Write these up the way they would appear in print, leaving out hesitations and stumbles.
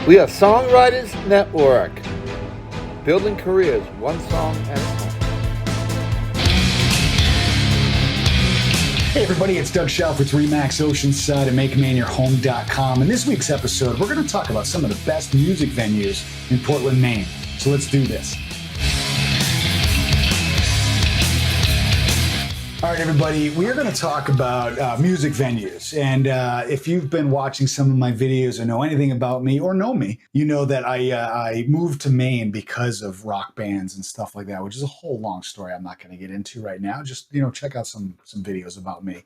We are Songwriters Network, building careers one song at a time. Hey everybody, it's Doug Schauf with Remax Oceanside and MakeMaineYourHome.com. In this week's episode, we're going to talk about some of the best music venues in Portland, Maine. So let's do this. All right, everybody, we are going to talk about music venues. And if you've been watching some of my videos or know anything about me or know me, you know that I moved to Maine because of rock bands and stuff like that, which is a whole long story I'm not going to get into right now. Just, check out some videos about me.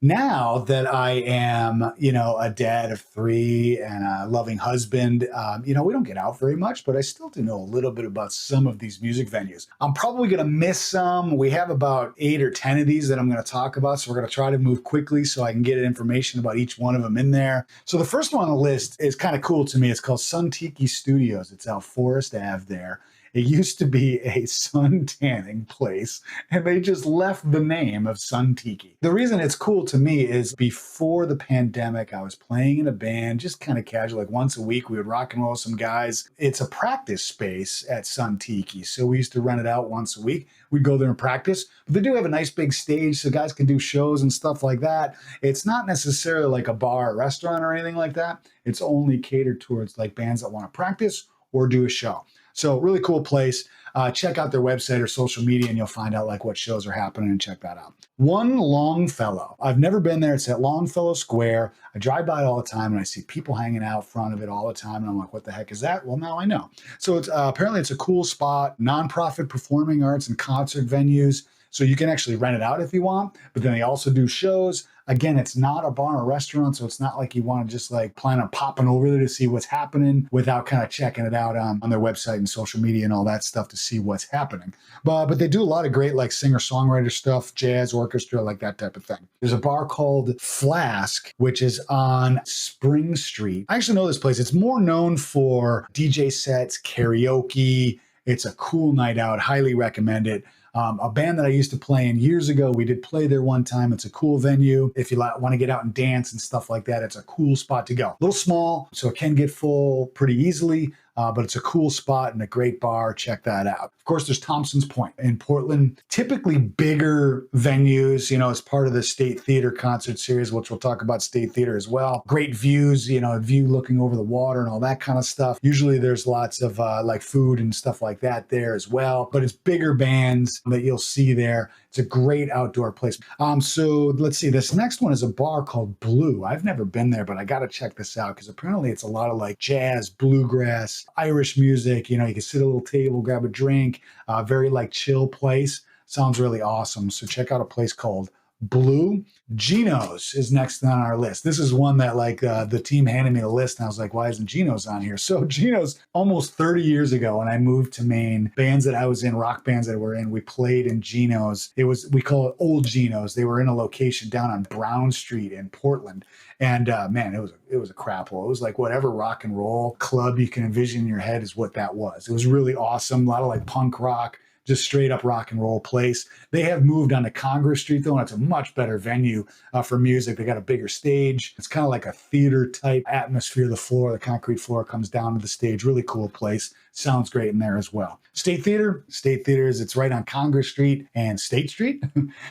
Now that I am, a dad of three and a loving husband, we don't get out very much, but I still do know a little bit about some of these music venues. I'm probably going to miss some. We have about 8 or 10 of these that I'm going to talk about. So we're going to try to move quickly so I can get information about each one of them in there. So the first one on the list is kind of cool to me. It's called Sun Tiki Studios. It's out Forest Ave there. It used to be a sun tanning place, and they just left the name of Sun Tiki. The reason it's cool to me is before the pandemic, I was playing in a band, just kind of casual, like once a week, we would rock and roll with some guys. It's a practice space at Sun Tiki, so we used to rent it out once a week. We'd go there and practice, but they do have a nice big stage so guys can do shows and stuff like that. It's not necessarily like a bar or restaurant or anything like that. It's only catered towards like bands that want to practice or do a show. So really cool place. Check out their website or social media and you'll find out like what shows are happening and check that out. One Longfellow. I've never been there. It's at Longfellow Square. I drive by it all the time and I see people hanging out front of it all the time. And I'm like, what the heck is that? Well, now I know. So it's apparently it's a cool spot, nonprofit performing arts and concert venues. So you can actually rent it out if you want, but then they also do shows. Again, it's not a bar or restaurant, so it's not like you want to just like plan on popping over there to see what's happening without kind of checking it out on their website and social media and all that stuff to see what's happening. But they do a lot of great like singer-songwriter stuff, jazz, orchestra, like that type of thing. There's a bar called Flask, which is on Spring Street. I actually know this place. It's more known for DJ sets, karaoke. It's a cool night out. Highly recommend it. A band that I used to play in years ago, we did play there one time. It's a cool venue. If you want to get out and dance and stuff like that, it's a cool spot to go. A little small, so it can get full pretty easily, but it's a cool spot and a great bar. Check that out. Of course, there's Thompson's Point in Portland. Typically bigger venues, as part of the State Theater concert series, which we'll talk about State Theater as well. Great views, view looking over the water and all that kind of stuff. Usually there's lots of like food and stuff like that there as well, but it's bigger bands that you'll see there. It's a great outdoor place. So let's see, this next one is a bar called Blue. I've never been there, but I got to check this out because apparently it's a lot of like jazz, bluegrass, Irish music. You can sit at a little table, grab a drink, very like chill place. Sounds really awesome. So check out a place called Blue. Geno's is next on our list. This is one that like the team handed me the list and I was like, why isn't Geno's on here? So Geno's almost 30 years ago when I moved to Maine, bands that I was in, rock bands that were in, we played in Geno's. We call it Old Geno's. They were in a location down on Brown Street in Portland. And man, it was a crap hole. It was like whatever rock and roll club you can envision in your head is what that was. It was really awesome. A lot of like punk rock, just straight up rock and roll place. They have moved on to Congress Street though, and it's a much better venue for music. They got a bigger stage. It's kind of like a theater type atmosphere. The concrete floor comes down to the stage. Really cool place. Sounds great in there as well. State Theater it's right on Congress Street and State Street.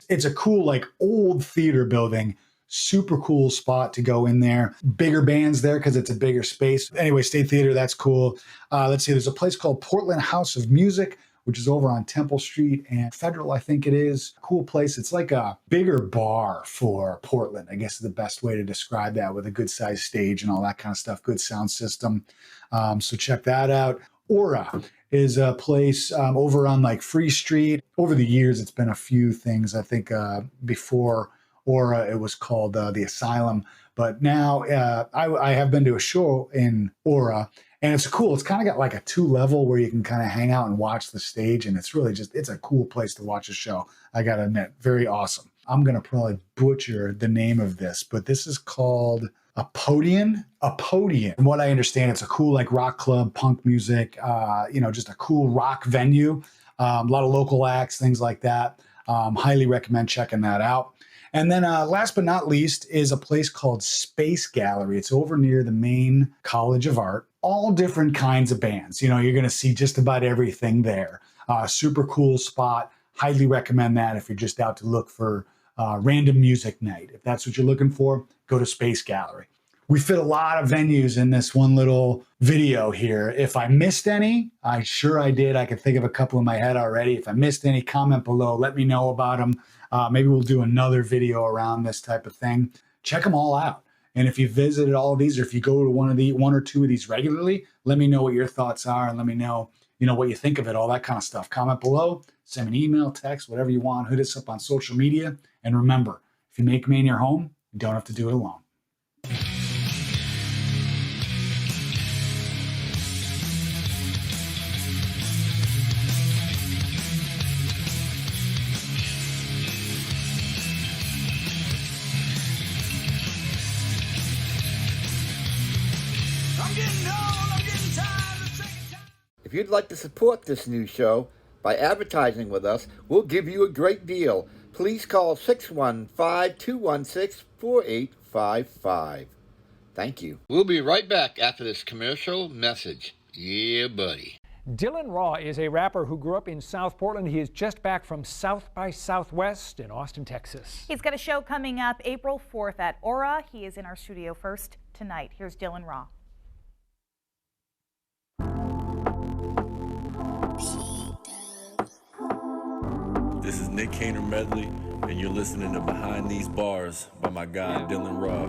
It's a cool like old theater building. Super cool spot to go in there. Bigger bands there because it's a bigger space. Anyway, State Theater, that's cool. Let's see, there's a place called Portland House of Music, which is over on Temple Street and Federal, I think it is. Cool place. It's like a bigger bar for Portland, I guess is the best way to describe that, with a good sized stage and all that kind of stuff, good sound system. So check that out. Aura is a place over on like Free Street. Over the years, it's been a few things. I think before Aura, it was called the Asylum. But now I have been to a show in Aura. And it's cool. It's kind of got like a 2-level where you can kind of hang out and watch the stage. And it's really it's a cool place to watch a show. I got to admit, very awesome. I'm going to probably butcher the name of this, but this is called a Podium. From what I understand, it's a cool like rock club, punk music, just a cool rock venue. A lot of local acts, things like that. Highly recommend checking that out. And then last but not least is a place called Space Gallery. It's over near the Maine College of Art. All different kinds of bands. You know, you're going to see just about everything there. Super cool spot. Highly recommend that if you're just out to look for random music night. If that's what you're looking for, go to Space Gallery. We fit a lot of venues in this one little video here. If I missed any, I did. I can think of a couple in my head already. If I missed any, comment below. Let me know about them. Maybe we'll do another video around this type of thing. Check them all out. And if you visited all of these, or if you go to one or two of these regularly, let me know what your thoughts are, and let me know, what you think of it, all that kind of stuff. Comment below, send me an email, text, whatever you want. Hit us up on social media. And remember, if you make Maine your home, you don't have to do it alone. If you'd like to support this new show by advertising with us, we'll give you a great deal. Please call 615-216-4855. Thank you. We'll be right back after this commercial message. Yeah, buddy. Dylan Raw is a rapper who grew up in South Portland. He is just back from South by Southwest in Austin, Texas. He's got a show coming up April 4th at Aura. He is in our studio first tonight. Here's Dylan Raw. This is Nick Kaner Medley, and you're listening to Behind These Bars by my guy, Dylan Raw.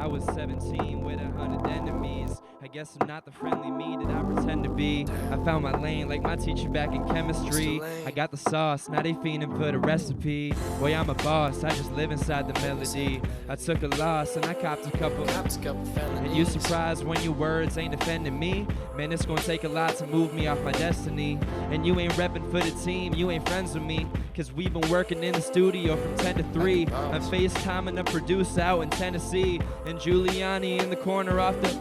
I was 17 with 100 enemies. I guess I'm not the friendly me that I pretend to be. I found my lane like my teacher back in chemistry. I got the sauce, now they fiending for the recipe. Boy, I'm a boss, I just live inside the melody. I took a loss and I copped a couple. And you surprised when your words ain't offending me? Man, it's gonna take a lot to move me off my destiny. And you ain't repping for the team, you ain't friends with me. Cause we've been working in the studio from 10 to 3. I'm FaceTiming a producer out in Tennessee. And Giuliani in the corner off the...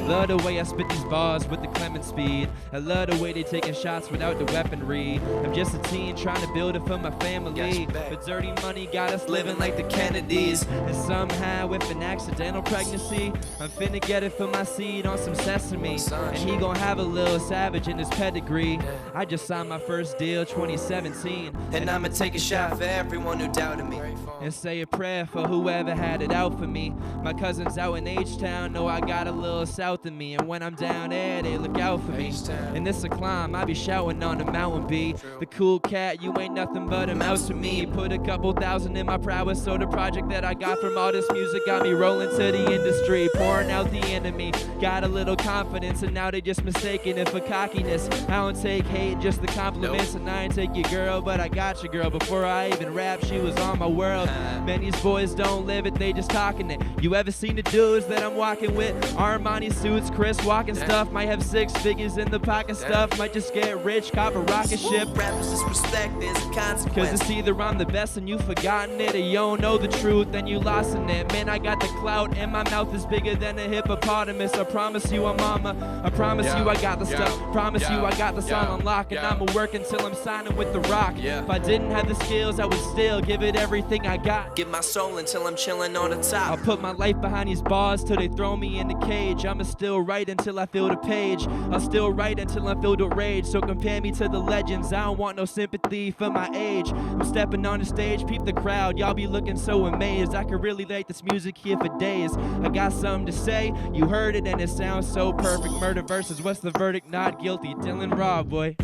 Love the way I spit these bars with the Clement speed. I love the way they taking shots without the weaponry. I'm just a teen trying to build it for my family. But dirty money got us living like the Kennedys. And somehow with an accidental pregnancy, I'm finna get it for my seed on some sesame. And he gon' have a little savage in his pedigree. I just signed my first deal 2017. And I'ma take a shot for everyone who doubted me. And say a prayer for whoever had it out for me. My cousins out in H-Town know I got a little south of me, and when I'm down there they look out for me. And this a climb, I be shouting on the mountain B. The cool cat, you ain't nothing but a mouse to me. Put a couple thousand in my prowess, so the project that I got from all this music got me rolling to the industry, pouring out the enemy. Got a little confidence and now they just mistaken it for cockiness. I don't take hate, just the compliments. And I ain't take your girl, but I got your girl. Before I even rap, she was on my world. Man, these boys don't live it, they just talking it. You ever seen the dudes that I'm walking with? Armani suits, Chris walking stuff. Might have 6 figures in the pocket stuff. Might just get rich, cop a rocket ship. Rappers disrespect, there's a consequence. Cause it's either I'm the best and you've forgotten it, or you don't know the truth and you lost in it. Man, I got the clout and my mouth is bigger than a hippopotamus. I promise you I'm mama. I promise you I got the stuff. Promise you I got the song on lock. And I'ma work until I'm signing with The Rock. If I didn't have the skills, I would still give it everything I got. Give my soul until I'm chilling on the top. I'll put my life behind these bars till they throw me in the cage. I'ma still write until I feel the page. I'll still write until I'm filled with rage. So compare me to the legends. I don't want no sympathy for my age. I'm stepping on the stage, peep the crowd. Y'all be looking so amazed. I could really like this music here for days. I got something to say. You heard it and it sounds so perfect. Murder versus what's the verdict? Not guilty. Dylan Raw, boy.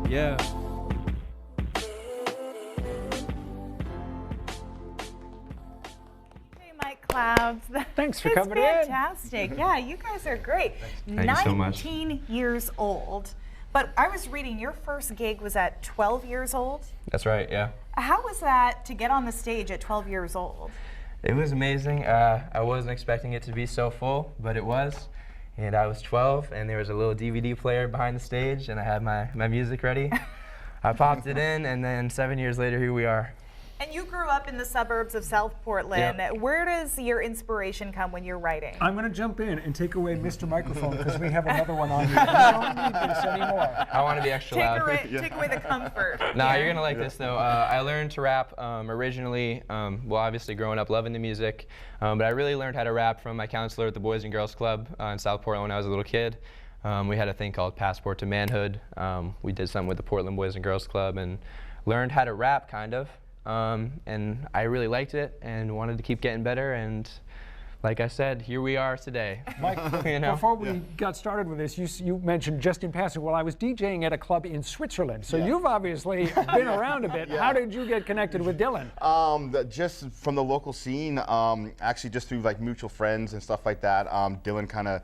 Yeah. Clouds. Thanks for coming in. Fantastic. Yeah, you guys are great. Thank you so much. 19 years old. But I was reading your first gig was at 12 years old. That's right, yeah. How was that to get on the stage at 12 years old? It was amazing. I wasn't expecting it to be so full, but it was. And I was 12, and there was a little DVD player behind the stage, and I had my music ready. I popped it in, and then 7 years later, here we are. And you grew up in the suburbs of South Portland. Yep. Where does your inspiration come when you're writing? I'm going to jump in and take away Mr. Microphone because we have another one on you. You don't need this anymore. I want to be extra loud. Take away the comfort. Nah, you're going to like this, though. I learned to rap originally, well, obviously growing up loving the music, but I really learned how to rap from my counselor at the Boys and Girls Club in South Portland when I was a little kid. We had a thing called Passport to Manhood. We did something with the Portland Boys and Girls Club and learned how to rap, kind of. And I really liked it and wanted to keep getting better, and like I said, here we are today. Mike, you know? before we got started with this, you mentioned just in passing, well, I was DJing at a club in Switzerland, so you've obviously been around a bit. How did you get connected with Dylan? Just from the local scene, actually just through like mutual friends and stuff like that. Dylan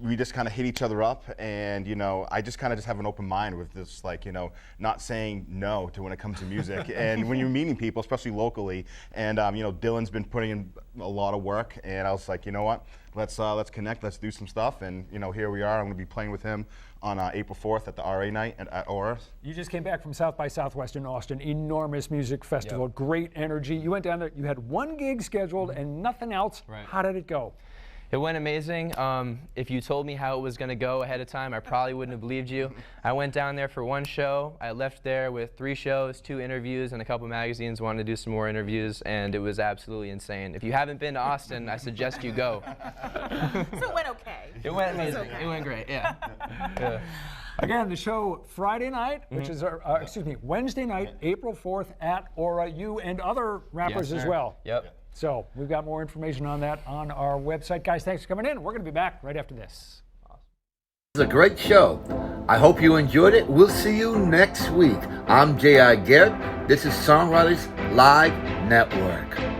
we just kind of hit each other up, and you know, I just kind of have an open mind with this, like, you know, not saying no to when it comes to music. And when you're meeting people, especially locally, and you know, Dylan's been putting in a lot of work, and I was like, you know what, let's connect, let's do some stuff, and you know, here we are. I'm going to be playing with him on April 4th at the RA night at Aura. You just came back from South by Southwest in Austin, enormous music festival, great energy. You went down there, you had one gig scheduled and nothing else. Right. How did it go? It went amazing. If you told me how it was going to go ahead of time, I probably wouldn't have believed you. I went down there for one show. I left there with 3 shows, 2 interviews, and a couple magazines. Wanted to do some more interviews, and it was absolutely insane. If you haven't been to Austin, I suggest you go. So it went okay. It went amazing. It went great, yeah. Again, the show Friday night, which is, Wednesday night, April 4th at Aura. You and other rappers as well. Yep. So we've got more information on that on our website. Guys, thanks for coming in. We're going to be back right after this. It's a great show. I hope you enjoyed it. We'll see you next week. I'm J.I. Garrett. This is Songwriters Live Network.